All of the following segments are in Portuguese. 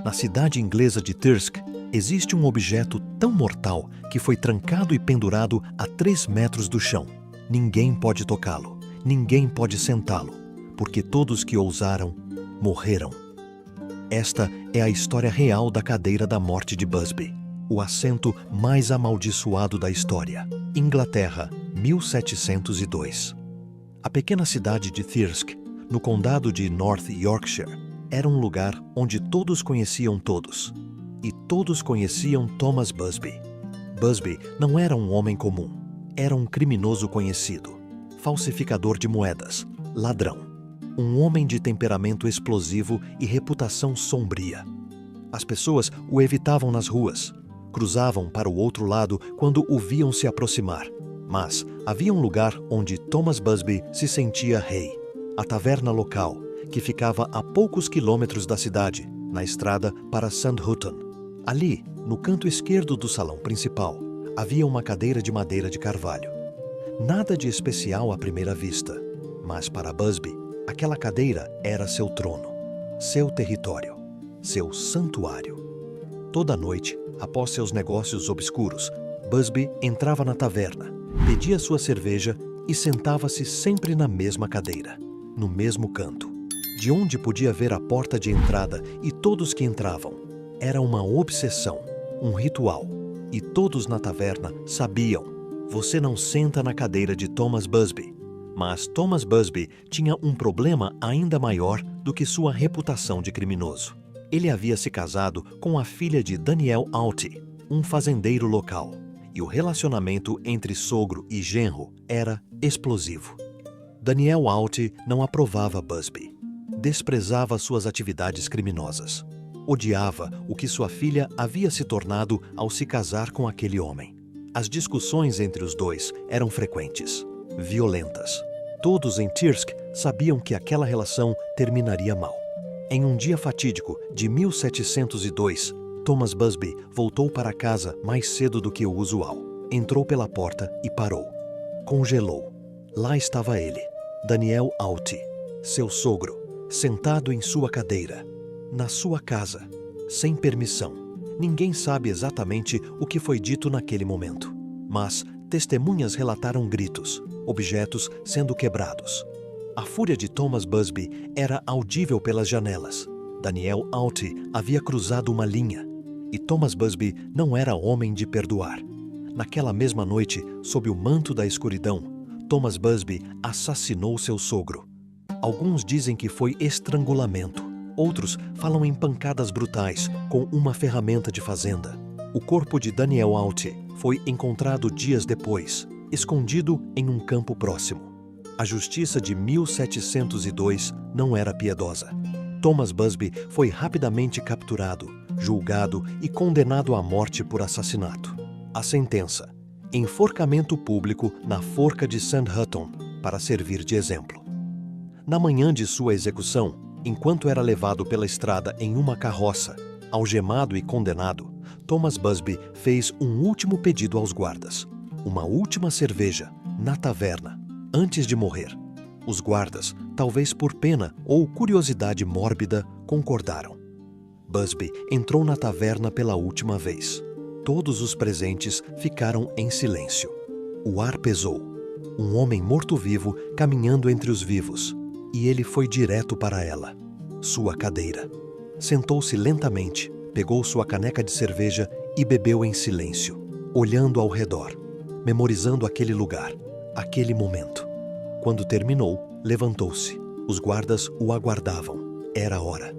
Na cidade inglesa de Thirsk, existe um objeto tão mortal que foi trancado e pendurado a 3 metros do chão. Ninguém pode tocá-lo, ninguém pode sentá-lo, porque todos que ousaram morreram. Esta é a história real da cadeira da morte de Busby, o assento mais amaldiçoado da história. Inglaterra, 1702. A pequena cidade de Thirsk, no condado de North Yorkshire, era um lugar onde todos conheciam todos. E todos conheciam Thomas Busby. Busby não era um homem comum. Era um criminoso conhecido, falsificador de moedas, ladrão. Um homem de temperamento explosivo e reputação sombria. As pessoas o evitavam nas ruas, cruzavam para o outro lado quando o viam se aproximar. Mas havia um lugar onde Thomas Busby se sentia rei. A taverna local, que ficava a poucos quilômetros da cidade, na estrada para Sandhutton. Ali, no canto esquerdo do salão principal, havia uma cadeira de madeira de carvalho. Nada de especial à primeira vista, mas para Busby, aquela cadeira era seu trono, seu território, seu santuário. Toda noite, após seus negócios obscuros, Busby entrava na taverna, pedia sua cerveja e sentava-se sempre na mesma cadeira, no mesmo canto, de onde podia ver a porta de entrada e todos que entravam. Era uma obsessão, um ritual, e todos na taverna sabiam: você não senta na cadeira de Thomas Busby. Mas Thomas Busby tinha um problema ainda maior do que sua reputação de criminoso. Ele havia se casado com a filha de Daniel Autry, um fazendeiro local, e o relacionamento entre sogro e genro era explosivo. Daniel Autry não aprovava Busby, desprezava suas atividades criminosas, odiava o que sua filha havia se tornado ao se casar com aquele homem. As discussões entre os dois eram frequentes, violentas. Todos em Thirsk sabiam que aquela relação terminaria mal. Em um dia fatídico de 1702, Thomas Busby voltou para casa mais cedo do que o usual. Entrou pela porta e parou. Congelou. Lá estava ele, Daniel Autry, seu sogro, sentado em sua cadeira, na sua casa, sem permissão. Ninguém sabe exatamente o que foi dito naquele momento, mas testemunhas relataram gritos, objetos sendo quebrados. A fúria de Thomas Busby era audível pelas janelas. Daniel Autry havia cruzado uma linha, e Thomas Busby não era homem de perdoar. Naquela mesma noite, sob o manto da escuridão, Thomas Busby assassinou seu sogro. Alguns dizem que foi estrangulamento. Outros falam em pancadas brutais com uma ferramenta de fazenda. O corpo de Daniel Autry foi encontrado dias depois, escondido em um campo próximo. A justiça de 1702 não era piedosa. Thomas Busby foi rapidamente capturado, julgado e condenado à morte por assassinato. A sentença: enforcamento público na forca de Sandhutton, para servir de exemplo. Na manhã de sua execução, enquanto era levado pela estrada em uma carroça, algemado e condenado, Thomas Busby fez um último pedido aos guardas: uma última cerveja, na taverna, antes de morrer. Os guardas, talvez por pena ou curiosidade mórbida, concordaram. Busby entrou na taverna pela última vez. Todos os presentes ficaram em silêncio. O ar pesou. Um homem morto-vivo caminhando entre os vivos. E ele foi direto para ela, sua cadeira. Sentou-se lentamente, pegou sua caneca de cerveja e bebeu em silêncio, olhando ao redor, memorizando aquele lugar, aquele momento. Quando terminou, levantou-se. Os guardas o aguardavam. Era a hora.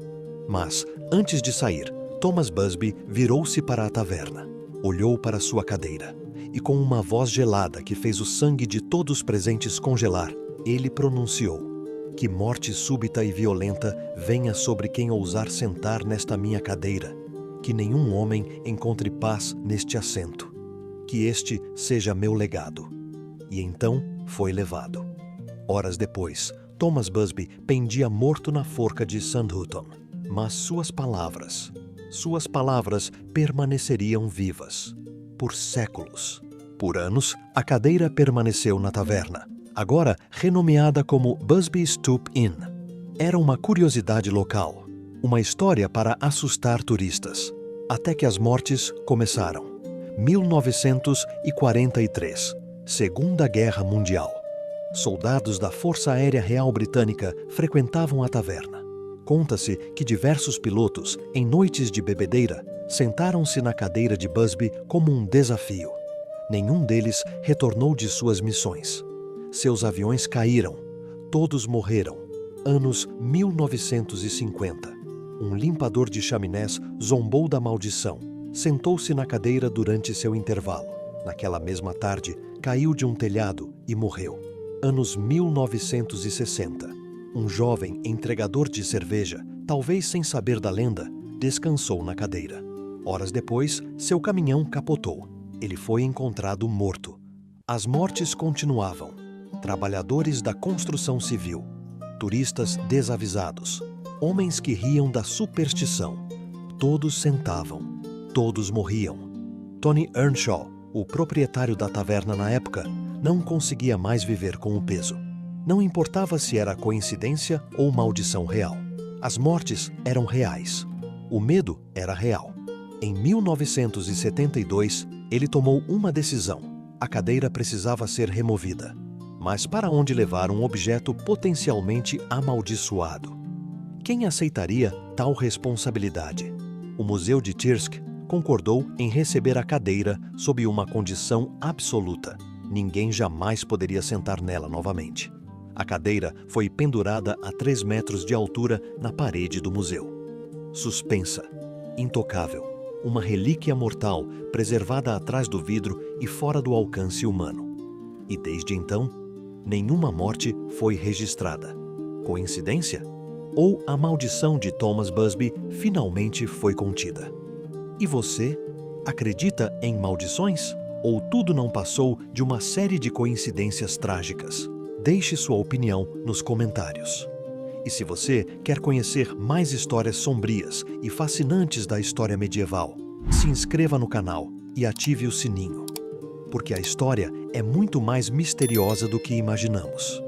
Mas, antes de sair, Thomas Busby virou-se para a taverna, olhou para sua cadeira e, com uma voz gelada que fez o sangue de todos os presentes congelar, ele pronunciou: que morte súbita e violenta venha sobre quem ousar sentar nesta minha cadeira. Que nenhum homem encontre paz neste assento. Que este seja meu legado. E então foi levado. Horas depois, Thomas Busby pendia morto na forca de Sandhutton. Mas suas palavras permaneceriam vivas. Por séculos. Por anos, a cadeira permaneceu na taverna, agora renomeada como Busby Stoop Inn. Era uma curiosidade local. Uma história para assustar turistas. Até que as mortes começaram. 1943, Segunda Guerra Mundial. Soldados da Força Aérea Real Britânica frequentavam a taverna. Conta-se que diversos pilotos, em noites de bebedeira, sentaram-se na cadeira de Busby como um desafio. Nenhum deles retornou de suas missões. Seus aviões caíram. Todos morreram. Anos 1950. Um limpador de chaminés zombou da maldição. Sentou-se na cadeira durante seu intervalo. Naquela mesma tarde, caiu de um telhado e morreu. Anos 1960. Um jovem entregador de cerveja, talvez sem saber da lenda, descansou na cadeira. Horas depois, seu caminhão capotou. Ele foi encontrado morto. As mortes continuavam. Trabalhadores da construção civil, turistas desavisados, homens que riam da superstição. Todos sentavam. Todos morriam. Tony Earnshaw, o proprietário da taverna na época, não conseguia mais viver com o peso. Não importava se era coincidência ou maldição real. As mortes eram reais. O medo era real. Em 1972, ele tomou uma decisão. A cadeira precisava ser removida. Mas para onde levar um objeto potencialmente amaldiçoado? Quem aceitaria tal responsabilidade? O Museu de Thirsk concordou em receber a cadeira sob uma condição absoluta. Ninguém jamais poderia sentar nela novamente. A cadeira foi pendurada a 3 metros de altura na parede do museu. Suspensa, intocável, uma relíquia mortal preservada atrás do vidro e fora do alcance humano. E desde então, nenhuma morte foi registrada. Coincidência? Ou a maldição de Thomas Busby finalmente foi contida? E você? Acredita em maldições? Ou tudo não passou de uma série de coincidências trágicas? Deixe sua opinião nos comentários. E se você quer conhecer mais histórias sombrias e fascinantes da história medieval, se inscreva no canal e ative o sininho, porque a história é muito mais misteriosa do que imaginamos.